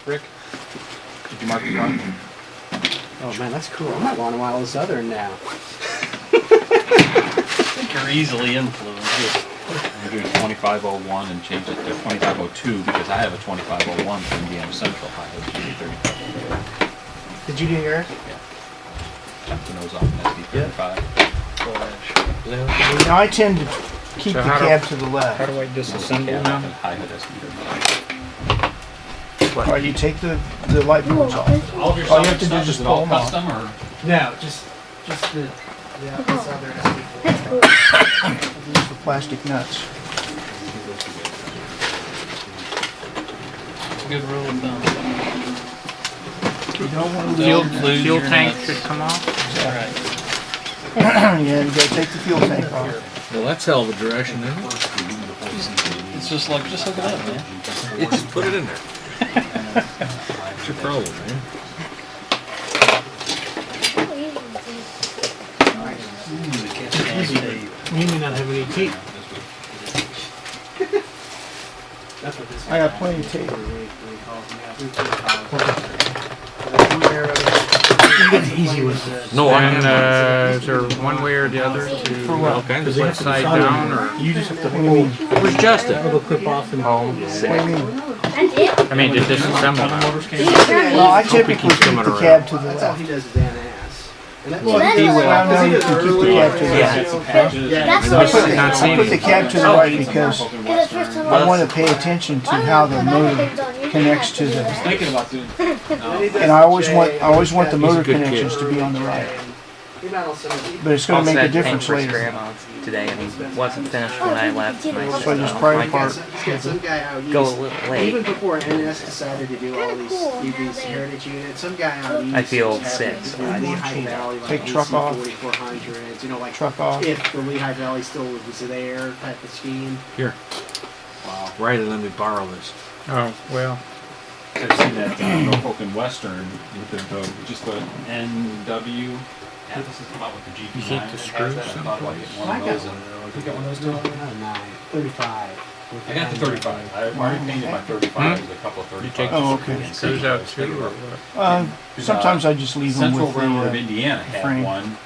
Rick? Did you mark the front? Oh man, that's cool. I might want to model this other now. I think you're easily influenced. I'm doing 2501 and change it to 2502 because I have a 2501 from Indiana Central Highway GP35. Did you do yours? Yeah. Jump the nose off an SD35. Now I tend to keep the cab to the left. How do I disassemble now? Alright, you take the light bulbs off. All of your All you have to do stuff, is just it pull all them off. custom or? No, just the this other SD4. These are the plastic nuts. It's a good rule of thumb. You don't want to lose Fuel tank should come off. Right. yeah, you gotta take the fuel tank off. Well, that's hell of a direction, isn't it? It's just like, just hook it up, man. You just put it in there. What's your problem, man? You may not have any tape. That's what this I got plenty of tape. Easy with No, And is there one way or the other to all kinds of flip places. side down or? You just have to hold Where's Justin? it'll clip off and What do you mean? I mean, to disassemble now. Well, I typically keep the cab to the that's all left. he does is ass. And that's Well, what he will. Well, no, you can keep the cab to the left. That's I put the cab to the right because I want to pay attention to how the motor connects to the. Thinking about doing. And I always want the motor good kid. connections to be on the right. He models some of these. But it's going to Also make a had to paint difference for his later. grandma today, and he wasn't finished when I left. And I So I said, just "Oh, pry I it apart. He's got some guy out east. go a little late." Even before NS decided to do all these heritage units, some guy out east. I feel was sick, having so the Lehigh Valley, like Take truck off. 4400s, you know, like Truck off. if the Lehigh Valley still was there type of scheme. Here. Wow. Right, let me borrow this. Oh, well, I've seen that Norfolk and Western with just the NW. Atlas has come out with the GP7 You keep the screws I thought about getting one of those. And you got one of those too? 35. I got the 35. I already painted my 35 with a couple of 35s. Oh, okay. screws out too or what? Sometimes I just leave them Central with Railroad of the. Indiana had frame. one.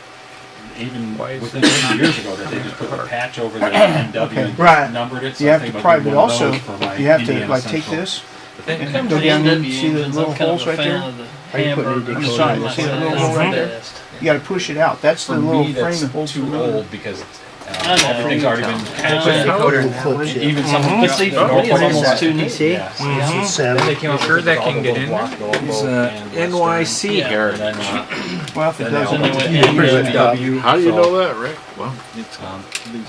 Even Why is within it- 20 years ago, that they just put a patch over the NW Okay. and Right. numbered it. So You I have think to about pry, getting but one of also those for my you have to Indiana like take Central. this But and go down and see the little holes right there. Are you putting a On the side, see that little hole right there? You got to push it out. That's For the little me, frame that's that holds the too motor. old because everything's already been patched. Even some But see, for me, it's almost too neat. Yeah. Then They came You up sure with that all can the get little in block there? logo He's and NYC Western. heritage. And then, Well, if it then doesn't, they went you can bring it up. NW. How do you So, know that, Rick? Well, it's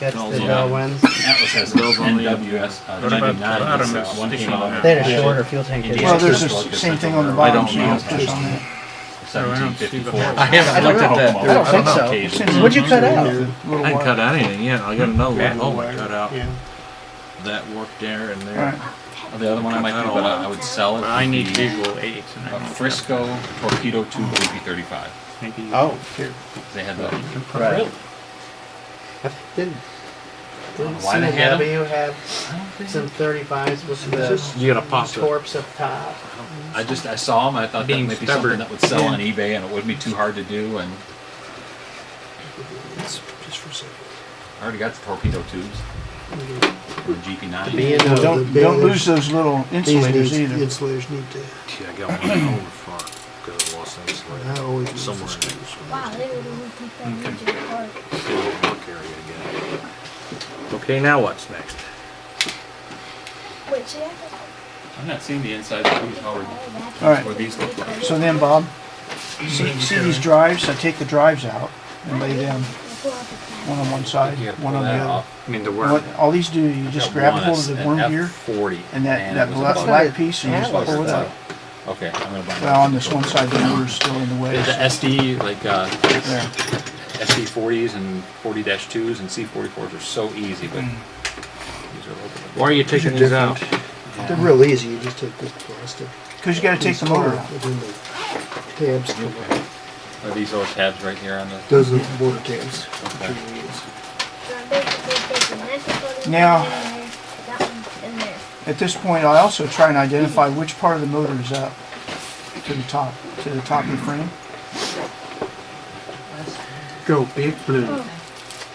Catch tells the you. bell ones. Atlas has Those on the- NWS. What about the bottom GP9. is One came sticking out. out? They had a shorter fuel tank. Well, there's the same thing on the bottom, so you don't push on that. 1754. I haven't looked at that. I don't think so. What'd you cut out? I didn't cut out anything yet. I got another one. Oh, I cut out Yeah. that work there and there. Alright. The other one I might do, but I would sell it. I need would be visual aids. And I a don't Frisco torpedo tube GP35. maybe Oh, They had the right. Didn't Why they had 'em? CW have some 35s with the You gotta pop it. torps up top? I saw them. I thought that Being might be stubborn. something that would sell on eBay, and it wouldn't be too hard to do. And I already got the torpedo tubes. The GP9. Don't lose those little insulators either. Insulators need to. Yeah, I got one at home before because I lost them I always lose somewhere the in screws. Wow, they would have took that engine apart. the work area again. Okay, now what's next? Wait, see that? I'm not seeing the inside of these. How are Alright, what these look like? so then Bob, see these drives? I take the drives out and lay them one on one side, one on the other. I mean, the What work. all these do, you just grab a hold of the worm gear F40. and that black piece and you just pull it out. Okay, I'm gonna buy. Well, on this one side, the motor's still in the way. The SD like There. SD40s and 40-2s and C44s are so easy, but these are a little bit. Why are you taking these out? They're real easy. You just take this plastic. Because you got to take the motor out. And then the tabs come out. Are these little tabs right here on the? Those are the motor tabs. Okay. Now- That one's in there. At this point, I also try and identify which part of the motor is up. to the top of the frame. Go big blue. Oh,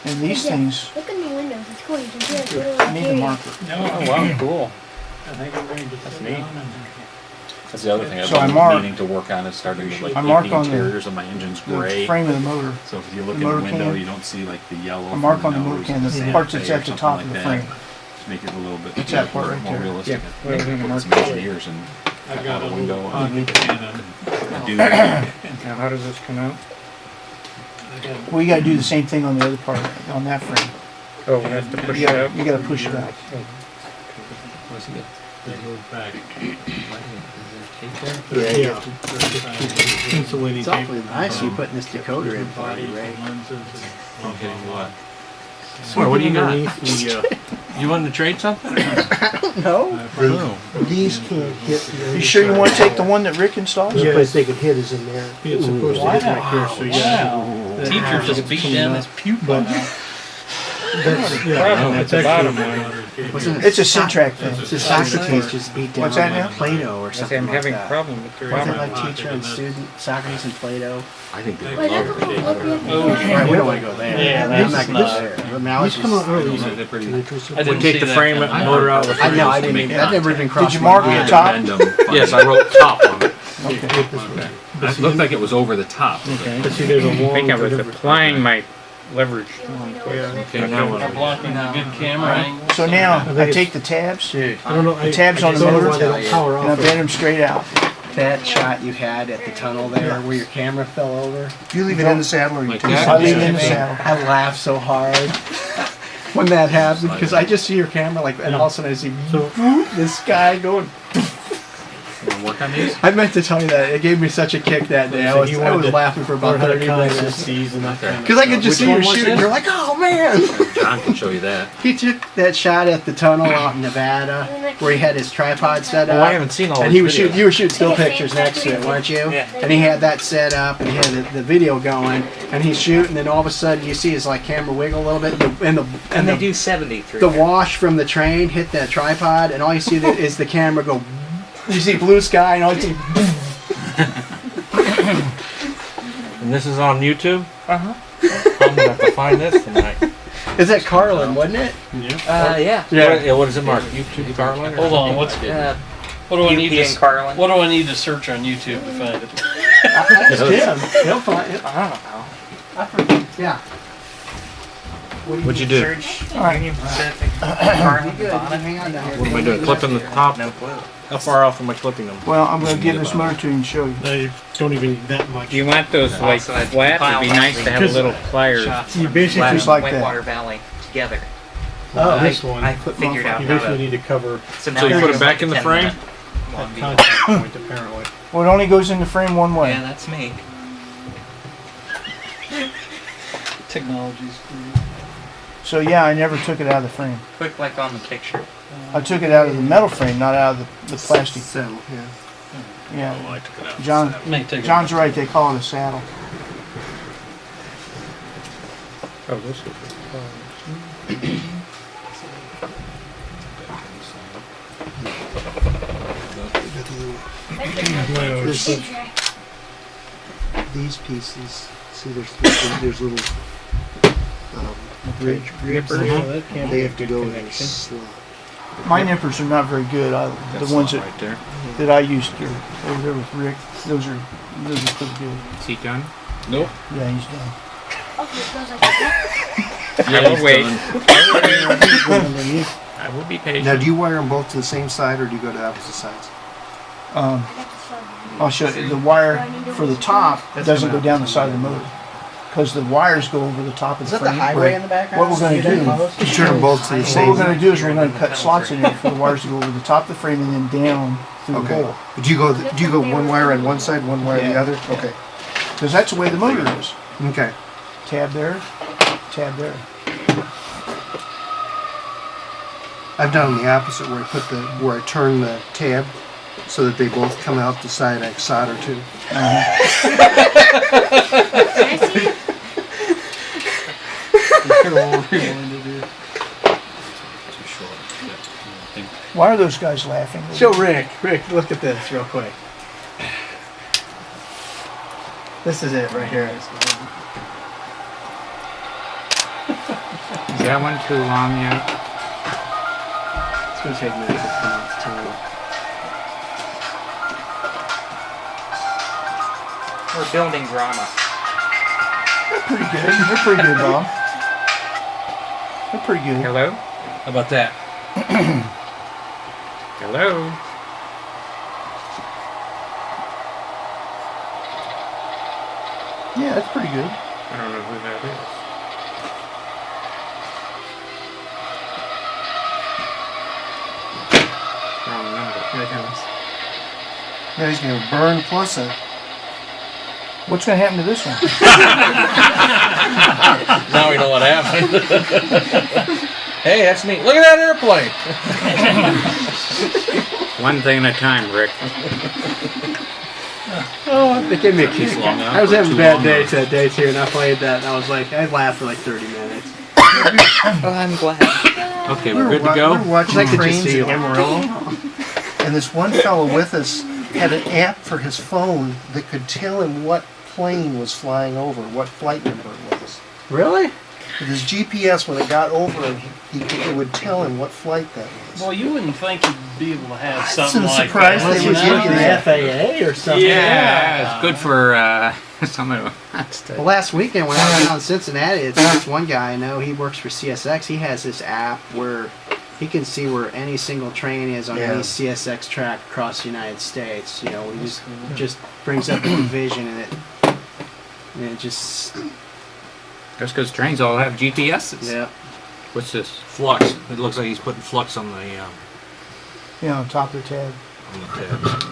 And these things, look in the windows. It's cool. You can see like little I need a marker. Oh, wow, cool. That's neat. That's the other thing So I I've mark- been meaning to work on is starting with like I the mark on the- interiors of my engine's The gray. frame of the motor. So if you look the in the motor window, can. you don't see like the yellow. I mark from on the motor nose can, and the Santa parts that's Fe or at the something top like of the that, frame. to make it a little bit It's that part right more there. realistic. Yeah. Make it look some engineers and cut out a window and do Now, how does this come out? Well, you gotta do the same thing on the other part, on that frame. Oh, we have to push You it gotta, up? you gotta push it out. Yeah. It's awfully nice you putting this decoder in for me, Ray. Okay, what? What do you got? You wanting to trade something? No? These can't hit the. You sure you wanna take the one that Rick installed? The only place they can hit is in there. It's supposed to hit like here, so yeah. Teacher just beat down his pupil. Problem, it's the bottom one. Wasn't It's a Syntrack thing. It's a Socrates just beat down What's that like now? Play-Doh or I say something I'm like having a that. problem with the Wasn't it bottom. like teacher and student, Socrates and Play-Doh? I think they Wait, love look, it. look, look, Right, we don't want to go there. Yeah, I'm that's not going to go there. But now it's These come out just... early. They're pretty. I We didn't take see the that frame coming. and motor out with I know, I to didn't make even, that never even crossed Did you my mark mind. the top? Yes, I wrote top on it. Okay. It looked like it was over the top. Okay. But see, there's a I long. think I was applying my leverage. Okay, now what? Blocking the good camera angle. So now, I take the tabs, Dude, I don't know. The tabs on the don't know motor? why they don't power and I off. bend them straight out. that shot you had at the tunnel there where your camera fell over, You leave it in the saddle or you Like take it that? out. I leave it in the saddle. I laughed so hard when that happened because I just see your camera like, and all of a sudden I see this guy going. You wanna work on these? I meant to tell you that it gave me such a kick that day. I was laughing for about 30 minutes because I could just see you shooting. You're like, oh man! John can show you that. He took that shot at the tunnel out in Nevada where he had his tripod set up. Oh, I haven't seen all And these he was shooting, videos. you were shooting still pictures next to it, weren't you? Yeah. And he had that set up, and he had the video going, and he's shooting, and all of a sudden you see his like camera wiggle a little bit, and And they the do 73. the wash from the train hit that tripod, and all you see is the camera go. You see blue sky, and all you see. And this is on YouTube? Uh-huh. I'm gonna have to find this tonight. Is that Carlin, wasn't it? Yeah. What does it mark? YouTube Carlin? Hold on, what do I need UP and to Carlin. what do I need to search on YouTube to find it? Ask him. He'll find it. I don't know. Yeah. What'd you do? Search Alright. Carlin Good. Bonnet. Hang on down here. What am I doing? Clipping the top? No clue. How far off am I clipping them? Well, I'm gonna give this motor to you and show you. They don't even need that much. Do you want those like Also, I'd flat? It'd be nice to have a little pliers. You basically Flat just like that. Whitewater Valley together. Oh, this one. I figured out You how basically to. need to cover So now So you there's put it back like in the 10 frame? minute long video. contact point apparently. Well, it only goes in the frame one way. Yeah, that's me. Technologies. So yeah, I never took it out of the frame. Quick like on the picture. I took it out of the metal frame, not out of the plastic. Saddle, yeah. Yeah. Oh, I took it out. John, May take John's right, they call it a saddle. Oh, this is These pieces. See, there's little bridge Gripper. They have to go in a slot. My nippers are not very good. The ones Right there. that I used to over there with Rick, those are pretty good. Is he done? Nope. Yeah, he's done. Okay, it goes like that. I will wait. done. Underneath. I will be patient. Now, do you wire them both to the same side, or do you go to opposite sides? Um, I got to show you. I'll show you. The wire for the top doesn't go down the side of the motor because the wires go over the top of Is the that the frame. highway in the background? What we're gonna do? You turn them both to the What same. we're going to do is we're going to cut slots in here for the wires to go over the top of the frame and then down through the Okay. hole. But do you go one wire on one side, one wire on the Yeah. other? Okay. Because that's the way the motor is. Okay. Tab there, tab there. I've done the opposite where I turn the tab so that they both come out the side I solder to. Can I see it? Too short. Yeah. I think Why are those guys laughing? Show Rick. Rick, look at this real quick. This is it right here. Is that one too long yet? It's gonna take me 15 minutes too. We're building drama. They're pretty good. They're pretty good, Bob. They're pretty good. Hello? How about that? Hello? Yeah, that's pretty good. I don't know who that is. Wrong number. Here it comes. Yeah, he's gonna burn plus a. What's going to happen to this one? Now we know what happened. Hey, that's neat. Look at that airplane. One thing at a time, Rick. Oh, they gave me a kick. long enough I was or having a too bad long day enough? today too, and I played that, and I was like, I laughed for like 30 minutes. Oh, I'm glad. Okay, we're good to go. We were watching I could just trains see in it. Amarillo, and this one fellow with us had an app for his phone that could tell him what plane was flying over, what flight number it was. Really? With his GPS, when it got over him, it would tell him what flight that was. Well, you wouldn't think you'd be able to have That's something like surprised that. they Unless would he's give with you the that. FAA or something. Yeah, it's good for some of Well, last weekend when I was down in Cincinnati, it's this one guy I know, he works for CSX. He has this app where he can see where any single train is on Yeah. any CSX track across the United States. You know, he just brings up a division and it just, That's because trains all have GPSs. yeah. What's this? Flux. It looks like he's putting flux on the Yeah, on top of the tab. tabs.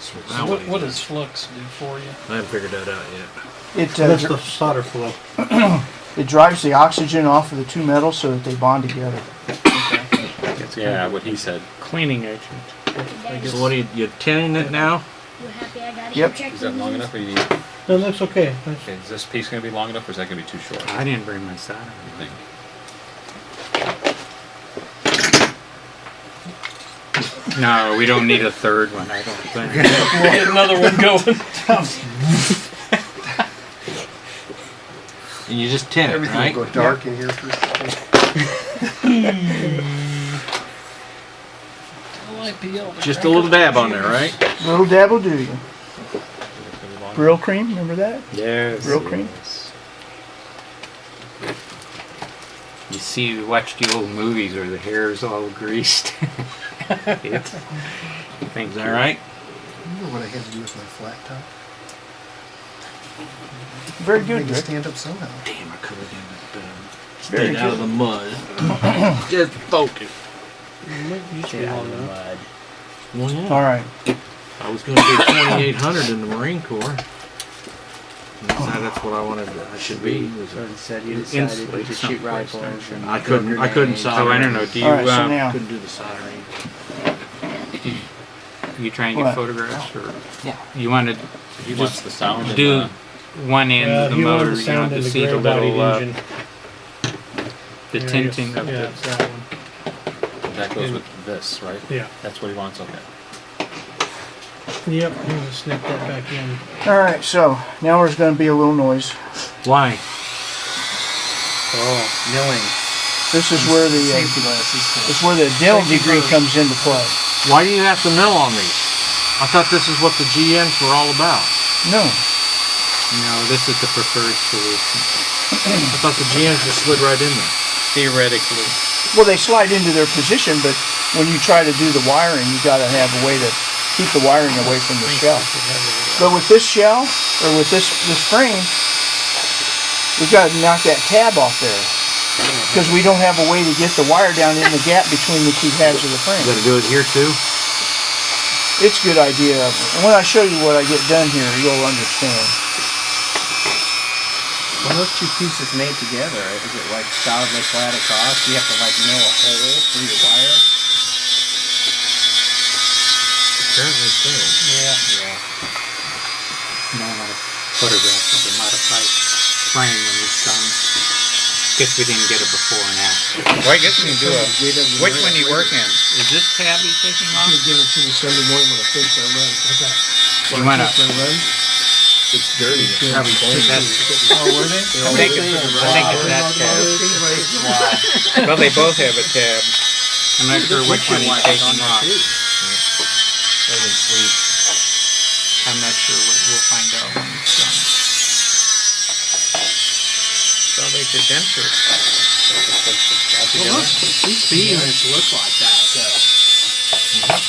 So So now what does flux do for you? I haven't figured that out yet. It That's the solder flow. it drives the oxygen off of the two metals so that they bond together. Yeah, what he said. Cleaning agent. So what are you tinning it now? You happy I got it? Yep. You checked Is that the long news? enough or you need? That looks okay. Okay, is this piece going to be long enough or is that going to be too short? I didn't bring my soldering. I think. No, we don't need a third one, I don't think. We'll get another one going. And you just tin it, Everything right? will go dark in here for a second. Just a little dab on there, right? Little dab will do you. Brill cream, remember that? Yes. Brill cream? yes. You see, you watch the old movies where the hair is all greased. It's, Is that right? Remember what I had to do with my flat top? Very I good, had to Rick. stand up somehow. Damn, I could have Very stayed out of good. the mud. Just focus. Well, yeah. All right. I was going to do 2,800 in the Marine Corps. And that's what I wanted. I should be. Said you decided decided to to just shoot shoot rifles. rifles. I couldn't solder. So I don't know, do you, All right, so now, Couldn't do the soldering. you try and get What? photographs or? Yeah. You want to He wants the sound. and, do one end of the you wanted motor, the you sound want to in the see the gray-bodied little, engine. the Yeah, tinting yes. of Yeah, the, it's that one. that goes with this, right? Yeah. That's what he wants. Okay. Yep, I'm gonna snip that back in. all right, so now there's going to be a little noise. Why? Oh, milling. This is where the Safety glasses. this is where the dental degree comes into play. Why do you have to mill on these? I thought this is what the GMs were all about. No, no, this is the preferred solution. I thought the GMs just slid right in there. Theoretically. well they slide into their position, but when you try to do the wiring, you got to have a way to keep the wiring away from the shell. But with this shell or with this frame, we've got to knock that tab off there because we don't have a way to get the wire down in the gap between the two halves of the frame. You got to do it here too. It's a good idea. And when I show you what I get done here, you'll understand. When those two pieces made together, is it like solidly flat across? Do you have to like mill a hole through the wire? Apparently so. Yeah. No, not a photograph of the modified frame when it's done. Guess we didn't get a before and after. Well, I guess we can do a. Which one do you work in? Is this tabby taking off? Give it to me Sunday morning when I finish my run. What's that? You wanna? My run? It's dirty. Probably Oh, were they? I think it's that tab. Wow. Well, they both have a tab. I'm not sure which one he's taking off. I'm not sure. We'll find out when it's done. So they did dentures. Well, look, these B units look like that, though.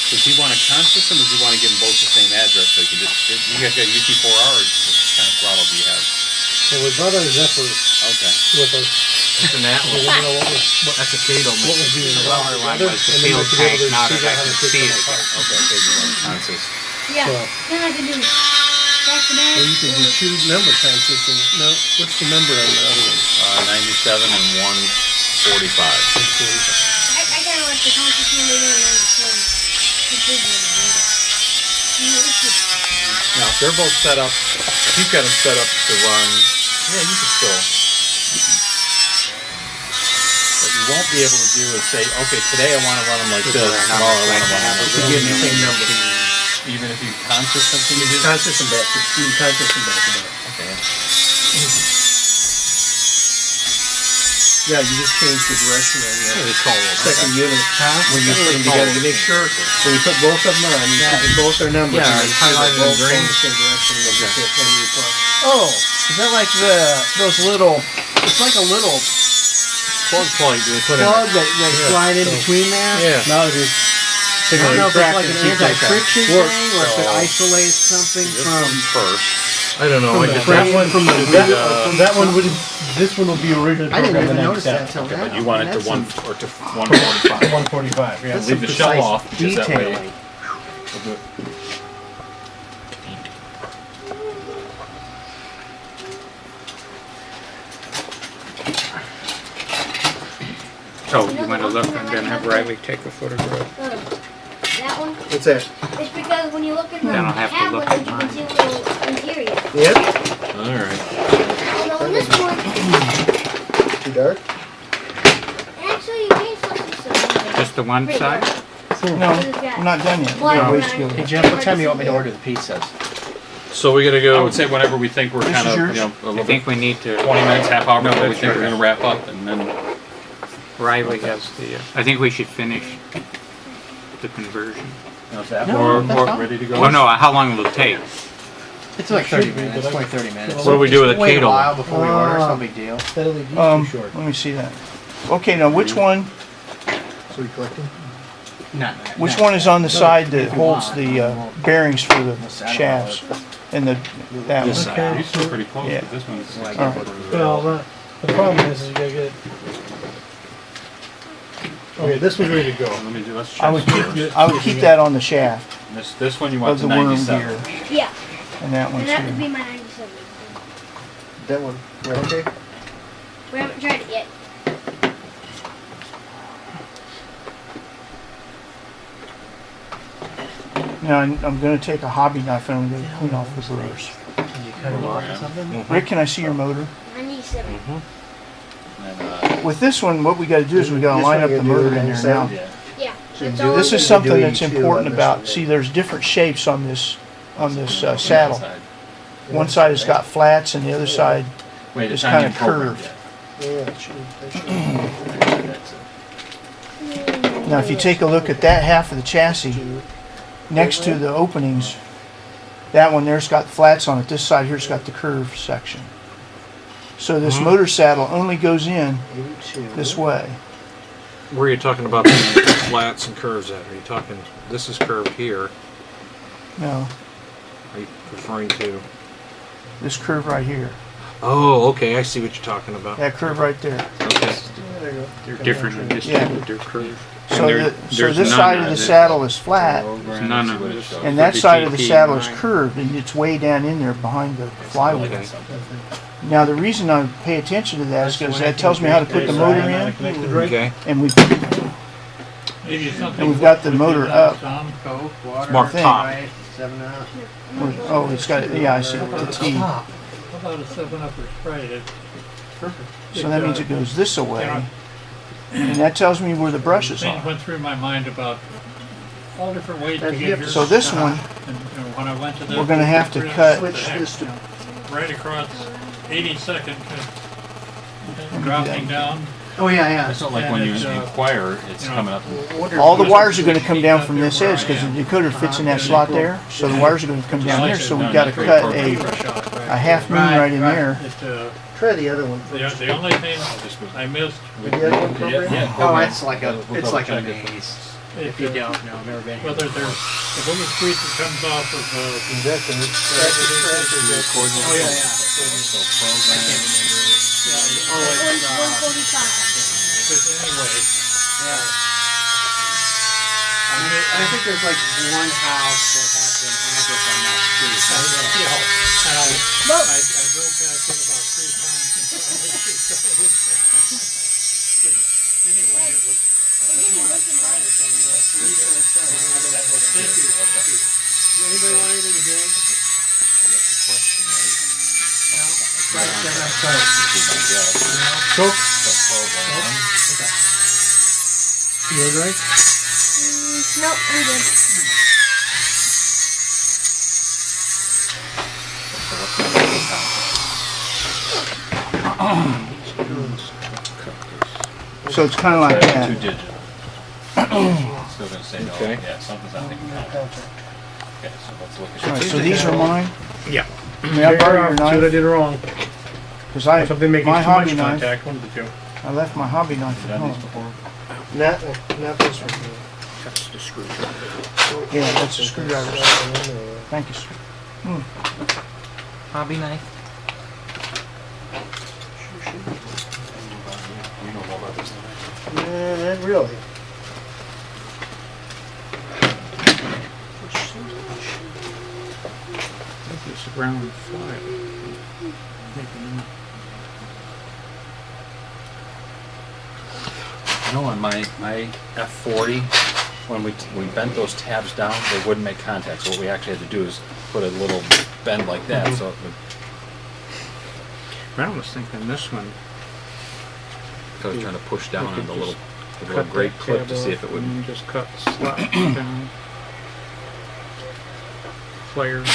Does he want a con system, or does he want to give them both the same address so you can just, you guys got UT4R, or what kind of throttle do you have? Well, we brought our Zephyr Okay. with us. It's an Atlas. That's a Cato. What was being The lower one was the and then field we'll be able tank, to now figure that I out how can to see fix it them again. apart. Okay, so you want a con system. Yeah. So- Then I can do back to back. Or you can do two number time systems. No, what's the number on the other one? 97 and 145. I kind of like the conscious number there and then Now, if they're both set up, if you've got them set up to run, yeah, you can still. What you won't be able to do is say, okay, today I want to run them like this, tomorrow I want to run them like To give this. the same number. Even if you con system, can you do that? Con system back. Do con system back to back. Okay. Yeah, you just change the direction on the It's called second unit. When you put them together, you make sure when you put both of them on, you put both their numbers. Yeah, you make sure highlighted they're both in green. going the same direction. And you hit NU plus. Oh, is that like those little? It's like a little plug they put in. Plug that slide in between there. Yeah. now just I don't know if it's like an anti-friction thing, Work. or if it isolates something from First. I don't know. From the frame, from the that one would this one will be originally I didn't programmed even in notice that 97. until now. But you want it to That's one some- or to 145. 145. Yeah. that's Leave some the shell precise off, because that way- detailing. We'll do it. Oh, you want to look and then have Riley take a photograph? That one? What's that? It's because when you look at the Then I'll have to tablet, look at you can mine. see a little interior. Yep. Alright. Although in this one, Too dark. actually, you can still see some. Just the one Pretty side? dark. No, I'm not done yet. Black Yeah, and waste white. to Hey go. Jeff, what time do you want me to order the pizzas? So we gotta I go. would say whenever we think we're This kind is of, yours? you know, a I little think bit, we need to, 20 minutes, half hour before we that's think we're yours. going to wrap up, and then Riley has the, I think we should finish the conversion. how's that? No, Or that's fine. ready to go? Oh no, how long will it take? It's like 30 Should be, minutes. but I- 20, 30 minutes. What do we do with a Wait a Cato? while before we order. It's no big deal. That LED's too short. Let me see that. Okay, now which one? So we collecting? Which one is on the side that holds the bearings for the shafts? And that This one. side. These two are pretty close, Yeah. but this one's like... Well, the problem is you gotta get. Okay, this one's ready to go. Let me do, let's I check would first. I would keep that on the shaft This one you want of to the worm 97. gear, Yeah, and that one's and that would here. be my 97. That one. Right, okay. We haven't tried it yet. Now I'm going to take a hobby knife and I'm going to clean off the burrs. Can you cut it off or something? Rick, can I see your motor? 97. And, With this one, what we got to do is we got to This line one up you the gotta do motor it in there 97. now. yeah. Yeah. So you That's do all This we is do. something do that's 82 important on this about. one. See, there's different shapes on this saddle. Side. One side has got flats, and the other side. Wait, It's it's not kinda even programmed curved. yet. Yeah, it should. That's it. Now, if you take a look at that half of the chassis, next to the openings, that one there's got flats on it. This side here's got the curved section. So this motor saddle only goes in 82. this way. Where are you talking about the flats and curves at? Are you talking, this is curved here. No, Are you referring to? this curve right here. Oh, okay, I see what you're talking about. That curve right there. Okay. There you go. They're different in Yeah. distributor curve. So, there- so there's this none side of of the it. saddle is flat, None of it. and that the side of the GP saddle is line. curved, and it's way down in there behind the flywheel. Okay. Now, the reason I pay attention to that is because that tells me how to put the motor in, Okay. and we've got the motor up. Mark thing. top. Right, 7 out. Oh, it's got, yeah, I see, the T. How about a 7-Up or Sprite? So that means it goes this away. And that tells me where the brushes Things are. went through my mind about all different ways to get your So this one, and when I went to the we're going to have to cut. Switch this to right across 82nd, dropping down. Oh yeah. It's not like when you inquire, it's coming up. All the wires are going to come down from this edge because the decoder fits in that slot there. So the wires are going to come down here. So we've got to cut a half moon right in there. try the other one. The only thing I missed. The other one program? Oh, it's like a maze. If you don't know, never been. Whether there's the little squeeze that comes off of Oh yeah. Oh, it's 145. anyway. I think there's like one house that has an address on that street. I drove past it about 3 times. Anyway, it was. Anybody want anything to drink? Coke? You want a drink? No, I'm good. So it's kind of like that. 2 digit. Still gonna say no. Okay. Yeah, something's not making count. Okay, so let's look at All right, so these are mine. Yeah. I mean, I borrowed your See what I knife did wrong. because Something making my too much hobby knife. contact. One of the two. I left my hobby knife at Done these home. before? Not this one. That's the screwdriver. Yeah, that's a screwdriver. Thank you, sir. Hobby knife. You know more about this than I do. Not really. It's round 5. You know, on my F40, when we bent those tabs down, they wouldn't make contact. So what we actually had to do is put a little bend like that. So it would, I was thinking this one. I was trying to push down on the little Cut grate that clip tab to see off if it would. and then just cut the slot down. Pliers.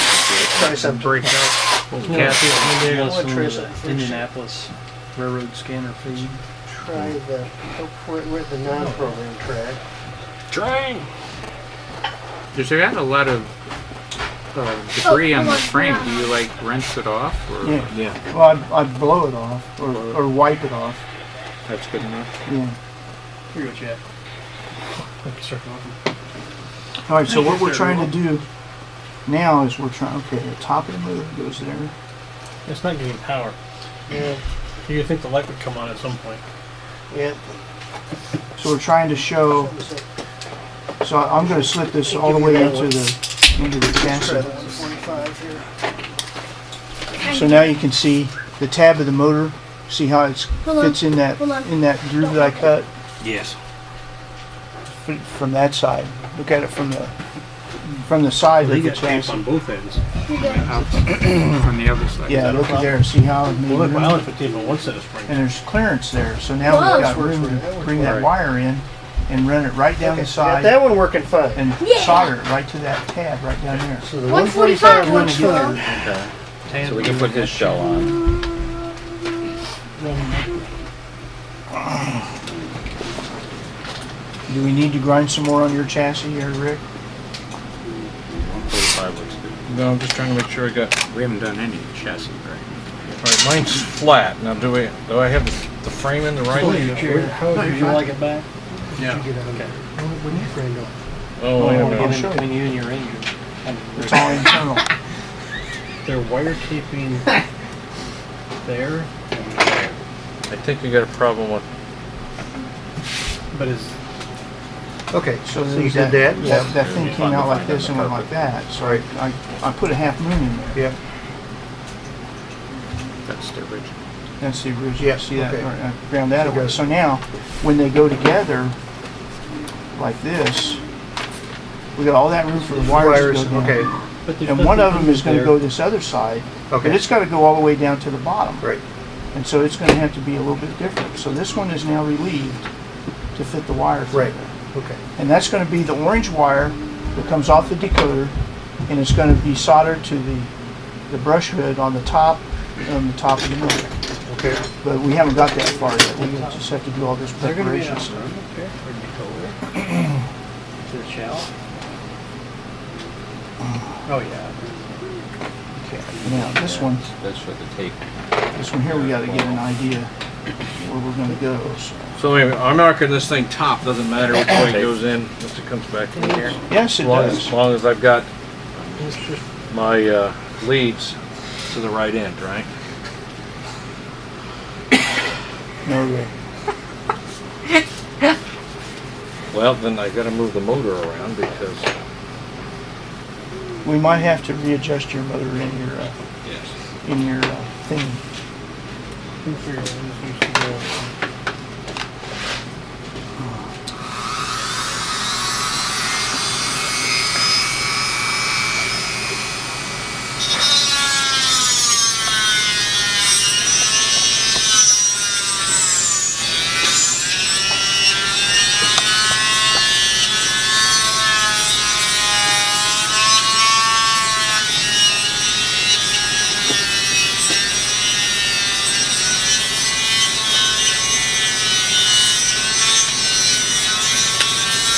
Try something. Break out. Kathy, Indianapolis Railroad Scanner feed. Try the non-program track. There's got a lot of debris on the hold on, frame. hold Do on. you like rinse it off? Or Yeah. Well, I'd blow it off or wipe it off. That's good enough. Yeah. Here you go, Chad. Thank you, sir. All right. So what we're trying to do now is we're trying. Okay, the top of the motor goes there. It's not getting power. Yeah. You think the light would come on at some point? Yeah. So we're trying to show. So I'm going to slip this all the way into the Try chassis. the 145 here. So now you can see the tab of the motor. See how it Hold on, fits in that hold on. groove that I cut Yes. from that side. Look at it from the side They of the got tape chassis. on both ends. On the other side. Yeah, look at there. See how it made Well, look, I room? only put tape on one set of springs. And there's clearance there. So now Whoa. we've got room to bring that wire in and run it right down Okay, the so got side that one working fine. and Yeah. solder it right to that tab right down there. So the 145 145 works works fine. Okay. So we can put his shell on. Do we need to grind some more on your chassis here, Rick? 145 looks good. No, I'm just trying to make sure I got. We haven't done any chassis, right? All right, mine's flat. Now, do I have the frame in the right? Would you like it back? When you framed up. Oh, wait a minute. Between you and your engine. It's all internal. They're wire taping there, I think you got a problem with. but it's Okay, So so you that, did that? Yeah, that thing came out like this and went like that. So I put a half moon in there. Yep. That's the original. That's the original. Yeah, See that? okay. I ground that away. So now, when they go together like this, we got all that room for the wires to go down. okay. but there's And one of them nothing is going to there. go this other side, but Okay. it's got to go all the way down to the bottom. Right. And so it's gonna have to be a little bit different. So this one is now relieved to fit the wire through Right. there. Okay. And that's gonna be the orange wire that comes off the decoder, and it's gonna be soldered to the brush hood on the top of the motor. Okay. But we haven't got that far yet. We just have to do all this They're going to be preparation enough stuff. room up here for a decoder? To the shell? Oh, yeah. Okay. Now this one for the tape. here we gotta get an idea where we're gonna go. So anyway, I'm marking this thing top, doesn't matter which way it goes in, once it comes back in here. Yes, it As does. long as I've got my leads to the right end, right? No way. Well, then I gotta move the motor around because, We might have to readjust your motor in your yes. thing.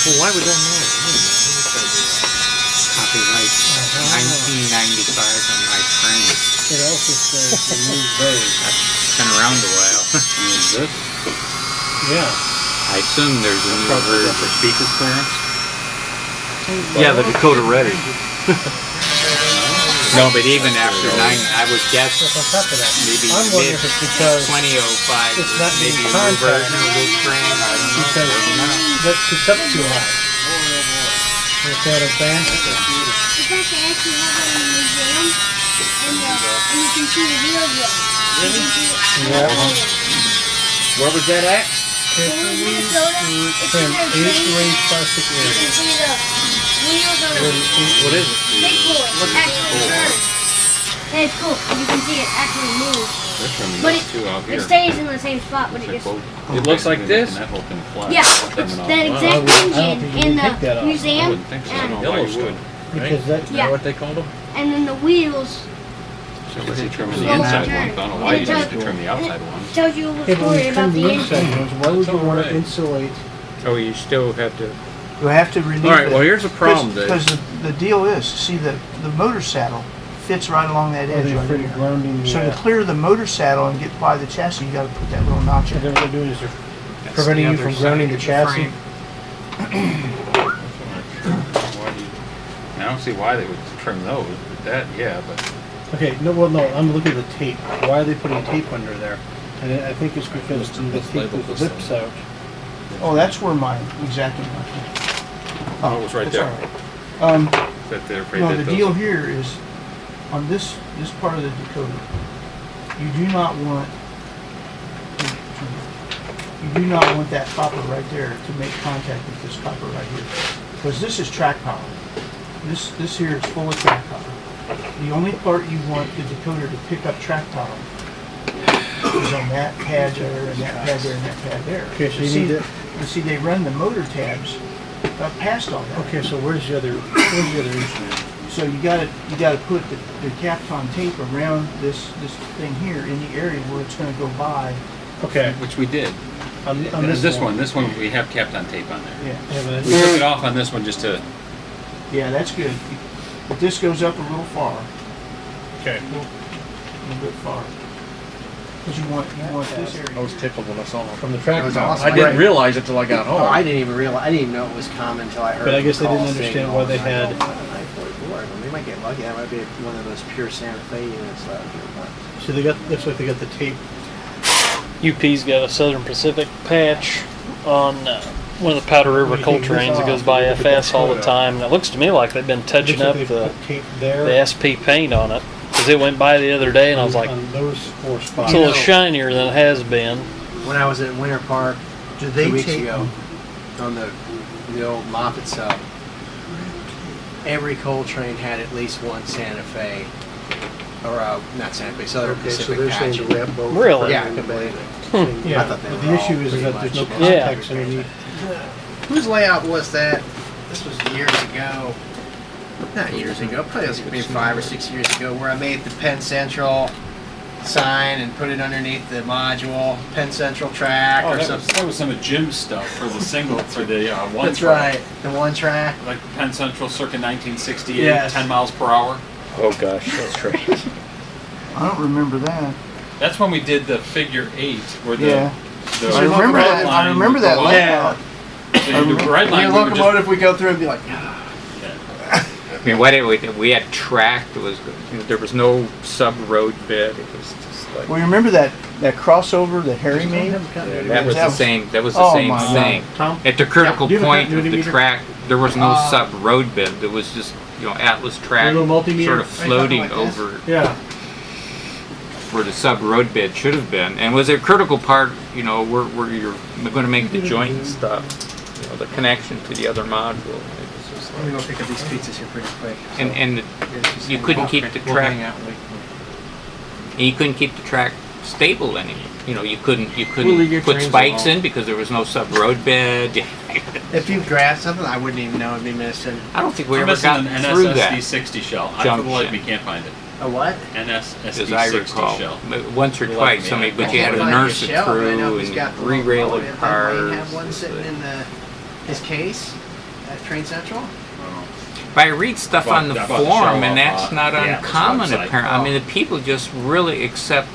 Well, why would that matter? Copyright 1995 on my frame. It also says remove those. That's been around a while. Is this? Yeah. I assume there's a new version for speaker clearance. Yeah, the Decoder ready. No, but even after 9, I would guess On top of that, maybe I'm wondering mid if it's because 2005 it's not maybe being a new version contacted. of this frame. I don't know. because that's it's up too high. Understand what I'm saying? It's actually have it in the museum, and you can see the real one. Yeah. Where was that at? Trim 8-range plastic You area. can see the wheels on the What is it? big boy actually turn. And it's cool. You can see it actually move. They're trimming But this too out it here. stays in the same spot, but it It's just... like, well, It looks like this? And that whole thing flat. Yeah, They're it's trimming off. that Wow. exact I don't engine think you in can take that the off. I museum, wouldn't think so. I don't know why you Yellowstone. would. Because that, Is that Yeah. what they called them? and then the wheels So was he trimming Slow the inside turn. ones? I don't know why you And have to trim the outside ones. tells you a little yeah, but when story you about trim the the engine. inside ones, why would you want alright. to insulate? Oh, you still have to. You have to relieve All right. Well, here's the problem, Dave. Because the deal is, see, the motor saddle fits right along that Are edge they right afraid of here. grounding the, So to clear the motor saddle and get by the chassis, you got to put that little notch so in. then what they're doing is they're That's preventing the you other from side grounding the of chassis? frame. Why do you, I don't see why they would trim those, but that, yeah, but Okay, no, well, no, I'm looking at the tape. Why are they putting tape under there? And I think it's because the tape labeled the this zips out. Oh, that's where my exacting mark is. Oh, it was right that's there. all right. that they're afraid No, that the those deal here is, on this part of the decoder, you do not want that copper right there to make contact with this copper right here. Because this is track power. This here is full of track power. The only part you want the decoder to pick up track power is on that pad there, and that pad there, and that pad there. Okay, so you need to- You see, they run the motor tabs past all that. Okay, so where's the other instrument? So you gotta put the Kapton tape around this thing here in the area where it's gonna go by. Okay, which we did. on And this one we have kept on tape on there. Yeah, Yeah, but We took it off on this one just to. yeah, that's good. But this goes up a little far, okay. a little bit far. Because you want this I area. was tickled when I saw them. From the track That was power. awesome. I didn't realize it till I got home. Oh, I didn't even realize. I didn't even know it was common until I heard. But I guess they them didn't call understand saying, why "Oh, they had- 944." They might get lucky. That might be one of those pure Santa Fe units. That would be nuts. So looks like they got the tape. UP's got a Southern Pacific patch on one of the Powder River coal trains that goes by FS all the time. And it looks to me like they've been touching Looks up like they the put tape there. SP paint on it. Because it went by the other day and I was like, on those 4 spots. it's a little shinier than it has been. When I was at Winter Park Do they 2 weeks tape ago on the old Moffett sub, every coal train had at least one Santa Fe or not Santa Fe, Southern Okay, so Pacific they're saying patch. to wrap both. Really? Yeah, completely. Yeah, I thought they but were the all issue is pretty that there's no much- context underneath. Whose layout was that? This was years ago. Not years ago, probably was maybe 5 or 6 years ago, where I made the Penn Central sign and put it underneath the module, Penn Central track or something. that was some of Jim's stuff for the single, for the one That's track. right, the one track. Like Penn Central circa 1968, Yes. 10 miles per hour. Oh gosh, that's right. I don't remember that. That's when we did the figure 8, where the, Yeah. the I remember red that. I line remember would that go up. layout. So you do red line, Your we would just- locomotive, we go through and be like, I mean, what did we had track. There was no sub road bed. It was just like Well, you remember that crossover that Harry made? that was the same. That was the Oh same my thing. Tom? At the critical do you have a point of continuity the meter? track, there was no sub road bed. There was just Atlas track little multimeter? sort of floating Like this? over Yeah. where the sub road bed should have been, and was a critical part. Where you're going to make the joint and stuff. The connection to the other module. It was just let me like, go pick up these pizzas here pretty quick. and you couldn't keep the We'll hang track. out and wait. You couldn't keep the track stable anymore. You couldn't We'll leave your put trains spikes alone. in because there was no sub road bed. If you grabbed something, I wouldn't even know it'd be missing. I don't think we We're ever missing got an through that. NSSD-60 shell. I, for the life of me, Junction. can't find it. A what? As I NSSD-60 recall, shell. once or Well, twice, yeah. somebody, but I you had can't to find nurse the it shell, but I know through he's got the and re-rail locomotive. it They might cars. have one sitting in his case at Train Central. But I read stuff About- on the about the forum, show and off, that's not yeah, this uncommon. website. Apparently, I mean, the people just really accept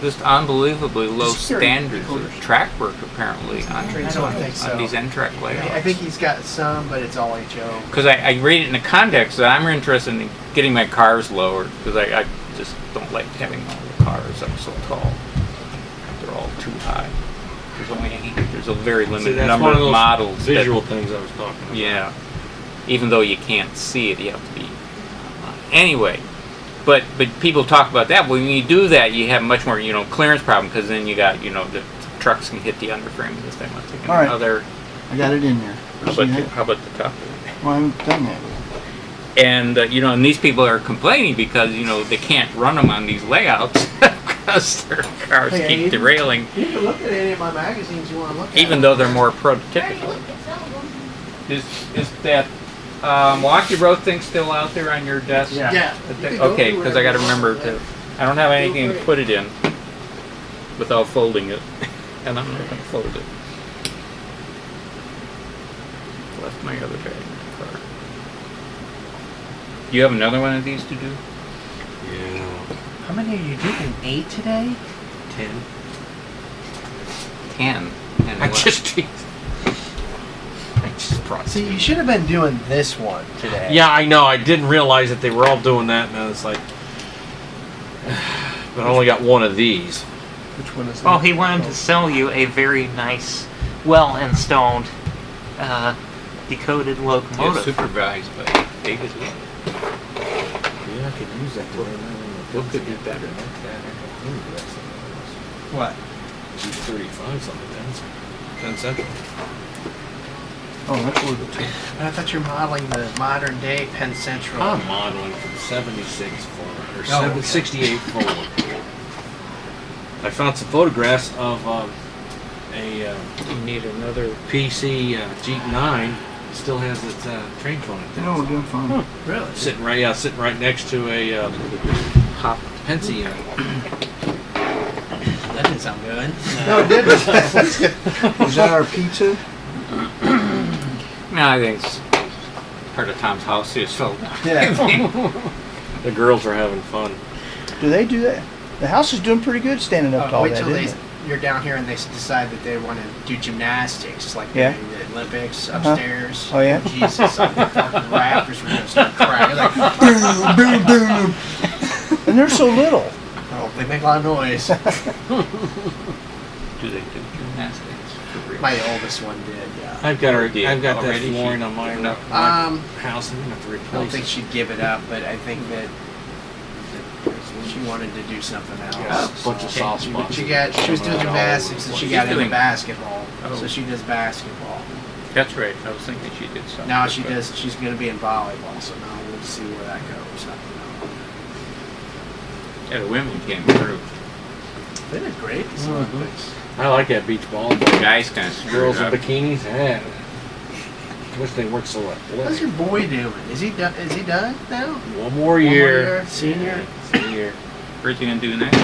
just unbelievably low Just curious. standards of track work. Apparently, on I don't think so. on these N-track layouts. I think he's got some, but it's all HO. Because I read it in the context that I'm interested in getting my cars lowered because I just don't like having all the cars up so tall. They're all too high. There's a very See, limited that's number one of of those models. visual things I was talking about. Yeah. Even though you can't see it, you have to be. Anyway, but people talk about that. Well, when you do that, you have much more clearance problem because then you got the trucks can hit the underframe of this thing. I'm thinking, All right. other. I got it in there. How about the top? Well, I haven't done that. And and these people are complaining because they can't run them on these layouts because their cars Hey, keep Aiden. derailing, You can look at any of my magazines you want to look at. even though they're more prototypical. Is that Milwaukee Road thing still out there on your desk? Yeah. I think- Okay, because I got to remember to. I don't have anything to put it in without folding it, and I'm not going to fold it. Left my other bag in the car. You have another one of these to do? Yeah. How many are you doing? 8 today? 10. 10. And I what? just brought. See, you should have been doing this one today. Yeah, I know. I didn't realize that they were all doing that, and I was like, but I only got one of these. Which one is that? Well, he wanted to sell you a very nice, well-installed, decoded Yeah, locomotive. supervised by Dave as well. Yeah, I could use that today. What could be better? What? G35 something. 10 Central. Oh, that's worth it. I thought you were modeling the modern day Penn Central. I'm modeling from 76 forward, or Oh, okay. 68 forward. I found some photographs of a You need another. PC Jeep 9. Still has its train phone at No, we're doing fine. Really? sitting right next to a Hop. Pensy. That didn't sound good. No, it didn't. Is that our pizza? No, I think it's part of Tom's house. He was filled. Yeah. The girls are having fun. Do they do that? The house is doing pretty good standing up to all Wait that, till isn't it? you're down here and they decide that they want to do gymnastics, like Yeah. they're doing the Olympics upstairs. Oh, yeah? Jesus, I think the rafters were going to start cracking. Like, Boom, boom, boom. And they're so little. oh, they make a lot of noise. Do they do gymnastics for real? My oldest one did, yeah. I've got Already- that already flooring she- on my Um, house. I'm gonna have to I don't replace think it. she'd give it up, but I think that she wanted to do something else. Yeah, a bunch of soft spots. She was doing gymnastics and she She's got into doing- basketball, Oh. so she does basketball. That's right. I was thinking she did something. Now she does. She's going to be in volleyball, so now we'll see where that goes. I don't know. Yeah, the women came through. They did great. This Olympics. I like that beach ball. The guys kind of screwed Girls in up. bikinis. Yeah. Wish they weren't so How's athletic. your boy doing? Is he done? Is he done now? One more year. Senior. Senior. Where's he gonna do next?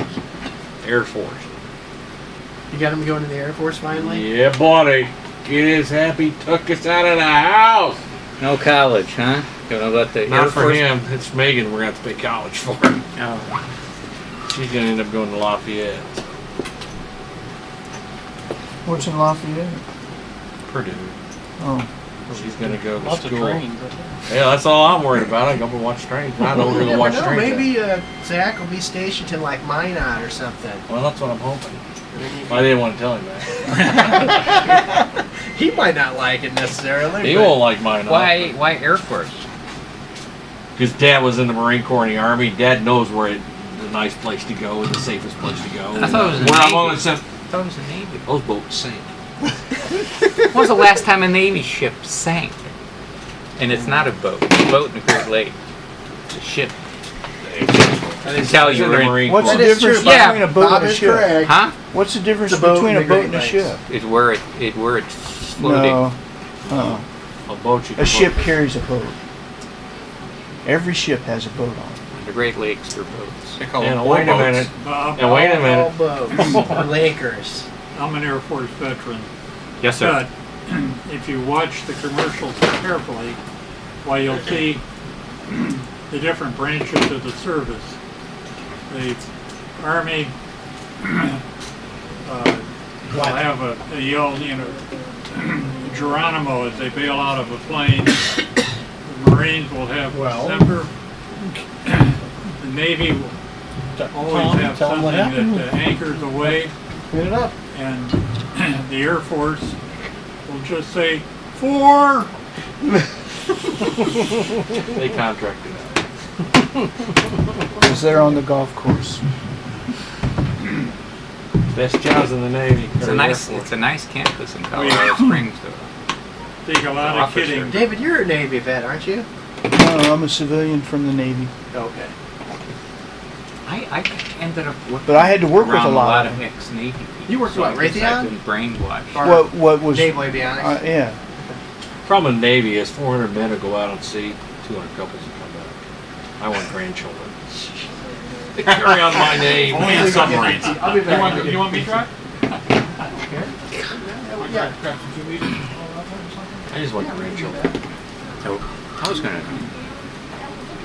Air Force. You got him going to the Air Force finally? Yeah, buddy. Get his happy took us out of the house. No college, huh? Gonna let the Air Not for Force- him. It's Megan. We're gonna have to pay college for him. Oh. She's gonna end up going to Lafayette. What's in Lafayette? Purdue. Oh. She's gonna go to Lots of school. trains. Yeah, that's all I'm worried about. I go and watch trains. I don't You really never watch know. trains. Maybe Zach will be stationed in like Minot or something. Well, that's what I'm hoping. I didn't want to tell him that. He might not like it necessarily. He but won't like mine. Why Air Force? Because Dad was in the Marine Corps and the Army. Dad knows where the nice place to go, the safest place to go. I thought it was the where I'm Navy. only sent. I thought it was the Navy. Those boats sink. When was the last time a Navy ship sank? And it's not a boat. It's a boat in the Great Lake. It's a ship. I can tell you in were the in. Marine What's Corps. the difference Yeah, between a boat Bob and a is ship? correct. Huh? What's the difference It's a boat between in a the boat Great and a Lakes. ship? It's where it's floating. No. A boat you can A ship boat. carries a boat. Every ship has a boat on it. The Great Lakes are boats. They call And them wait a boats. minute. Bob, And wait a All minute. boats are Lakers. I'm an Air Force veteran. Yes, sir. But if you watch the commercials carefully, why you'll see the different branches of the service. The Army will have a yell, Geronimo as they bail out of a plane. The Marines will have Semper. The Navy will always have tell 'em what something happened. that anchors away. Hit it up. And the Air Force will just say, 4! They contracted out. Because they're on the golf course. Best jobs in the Navy. It's a nice campus in Colorado Springs, though. Take a lot of Officer. kidding. David, you're a Navy vet, aren't you? No, I'm a civilian from the Navy. Okay. I ended up working But I had to work with around a lot of of ex-Navy people. You worked so what, I guess I've Raytheon? been brainwashed. Or What was... Naval Avionics? yeah. Problem with the Navy is 400 men will go out on sea, 200 couples will come back. I want grandchildren. They carry on my name. Only in submarines. I'll be back. You want me to try? I just want grandchildren. So I was gonna.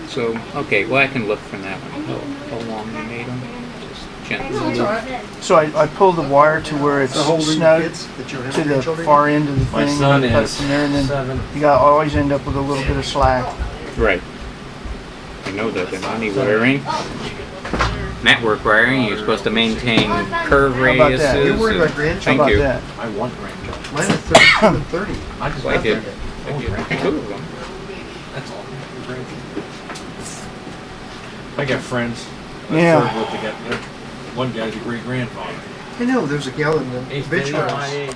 So okay, well I can look from that one. How long you made them? Just gently. That's all right. So I pulled the wire to where it's The holding snug kids that you're to having the children? far end of the My thing. son and cut it is from there, and then 7. you got always end up with a little bit of slack. Right. I know that the money wiring, network wiring, you're supposed to maintain curve about that? radiuses. You're worried about and- grandchildren? How Thank about you. that? I want grandchildren. Mine is 32 and 30. I just I want did. them. I did. 2 of them. That's all. Grandchildren. I got friends. Yeah. One guy's a great grandfather. I know, there's a gal in the He's bitch my house. age.